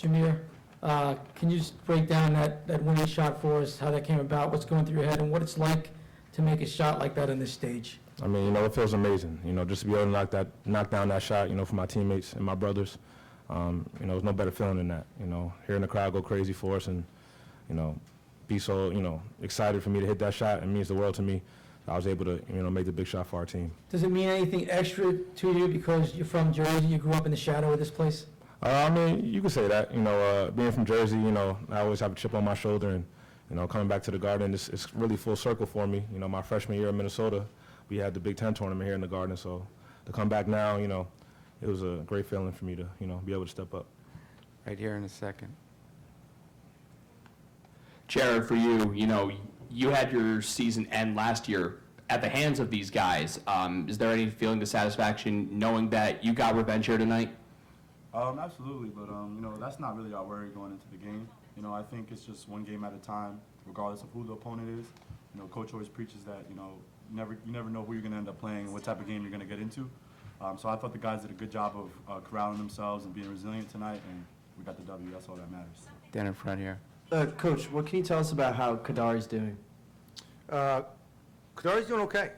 Jamir, can you just break down that winning shot for us, how that came about, what's going through your head, and what it's like to make a shot like that on this stage? I mean, it feels amazing, just to be able to knock down that shot, for my teammates and my brothers. There's no better feeling than that, hearing the crowd go crazy for us and, be so, excited for me to hit that shot. It means the world to me. I was able to, make the big shot for our team. Does it mean anything extra to you because you're from Jersey, you grew up in the shadow of this place? I mean, you could say that, being from Jersey, I always have a chip on my shoulder, and, coming back to the Garden, it's really full circle for me. My freshman year in Minnesota, we had the Big Ten tournament here in the Garden, so to come back now, it was a great feeling for me to, be able to step up. Right here in a second. Jared, for you, you had your season end last year at the hands of these guys. Is there any feeling of satisfaction knowing that you got revenge here tonight? Absolutely, but that's not really our worry going into the game. I think it's just one game at a time, regardless of who the opponent is. Coach always preaches that you never know who you're going to end up playing and what type of game you're going to get into. So I thought the guys did a good job of corralling themselves and being resilient tonight, and we got the W. That's all that matters. Dan in front here. Coach, what can you tell us about how Kadari's doing? Kadari's doing okay.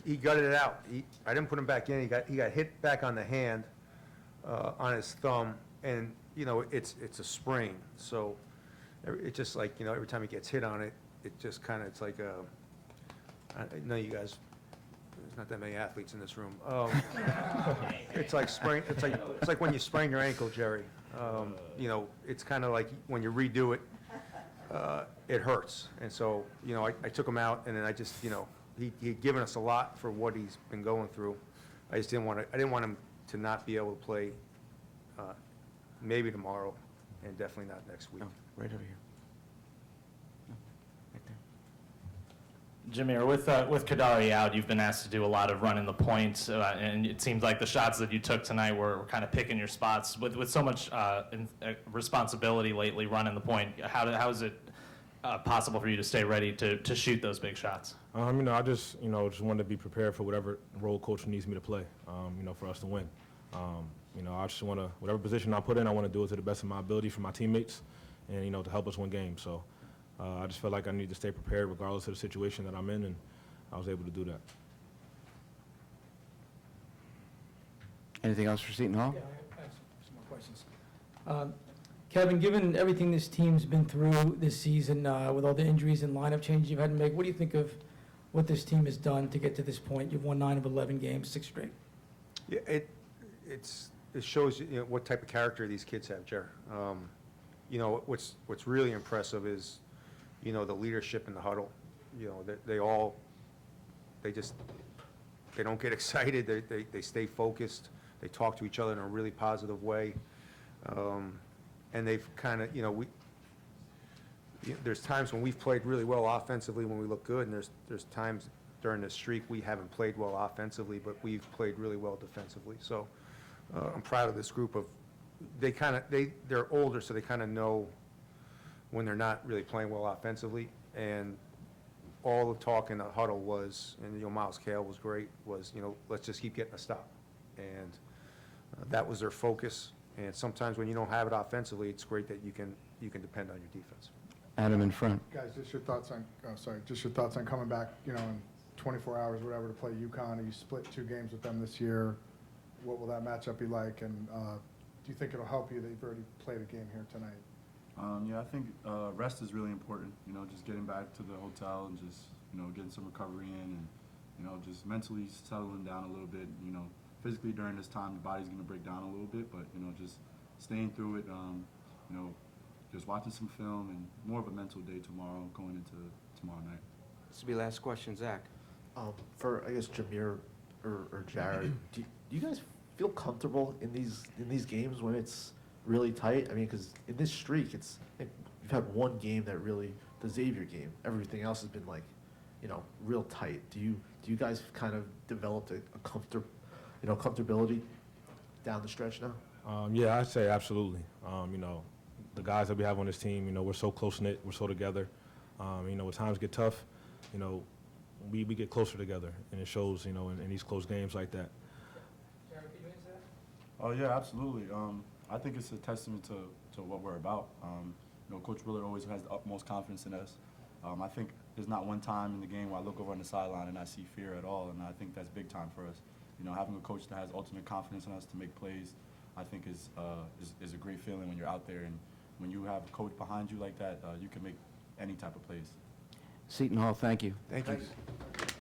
He gutted it out. I didn't put him back in. He got hit back on the hand, on his thumb, and it's a sprain. So it's just like every time he gets hit on it, it just kind of it's like I know you guys. There's not that many athletes in this room. It's like sprain. It's like when you sprain your ankle, Jerry. It's kind of like when you redo it, it hurts. And so, I took him out, and then I just, he'd given us a lot for what he's been going through. I just didn't want him to not be able to play, maybe tomorrow, and definitely not next week. Oh, right over here. No, right there. Jamir, with Kadari out, you've been asked to do a lot of running the point, and it seems like the shots that you took tonight were kind of picking your spots. With so much responsibility lately running the point, how is it possible for you to stay ready to shoot those big shots? I just wanted to be prepared for whatever role coach needs me to play, for us to win. I just want to, whatever position I put in, I want to do it to the best of my ability for my teammates and, to help us win games. So. I just felt like I need to stay prepared regardless of the situation that I'm in, and I was able to do that. Anything else for Seton Hall? Yeah, I have some more questions. Kevin, given everything this team's been through this season, with all the injuries and lineup changes you've had to make, what do you think of what this team has done to get to this point? You've won 9 of 11 games, 6 straight. Yeah, it shows what type of character these kids have, Jer. What's really impressive is the leadership in the huddle. They don't get excited. They stay focused. They talk to each other in a really positive way. And they've kind of, there's times when we've played really well offensively when we look good, and there's times during the streak we haven't played well offensively, but we've played really well defensively. So I'm proud of this group of, they're older, so they kind of know when they're not really playing well offensively, and all the talk in the huddle was, and Miles Cale was great, was let's just keep getting a stop, and that was their focus. And sometimes when you don't have it offensively, it's great that you can depend on your defense. Adam in front. Guys, just your thoughts on coming back, in 24 hours, whatever, to play UConn. You split 2 games with them this year. What will that matchup be like? And do you think it'll help you that you've already played a game here tonight? Yeah, I think rest is really important, just getting back to the hotel and just, getting some recovery in and, just mentally settling down a little bit. Physically during this time, the body's going to break down a little bit, but, just staying through it, just watching some film and more of a mental day tomorrow going into tomorrow night. This will be last question, Zach. For, I guess, Jamir or Jared, do you guys feel comfortable in these games when it's really tight? I mean, because in this streak, you've had one game that really, the Xavier game. Everything else has been real tight. Do you guys kind of developed a comfortability down the stretch now? Yeah, I'd say absolutely. The guys that we have on this team, we're so close knit, we're so together. When times get tough, we get closer together, and it shows, in these close games like that. Jared, can you answer that? Oh yeah, absolutely. I think it's a testament to what we're about. You know, Coach Willard always has the utmost confidence in us. I think there's not one time in the game where I look over on the sideline and I see fear at all, and I think that's big time for us. You know, having a coach that has ultimate confidence in us to make plays, I think is a great feeling when you're out there, and when you have a coach behind you like that, you can make any type of plays. Seton Hall, thank you. Thank you.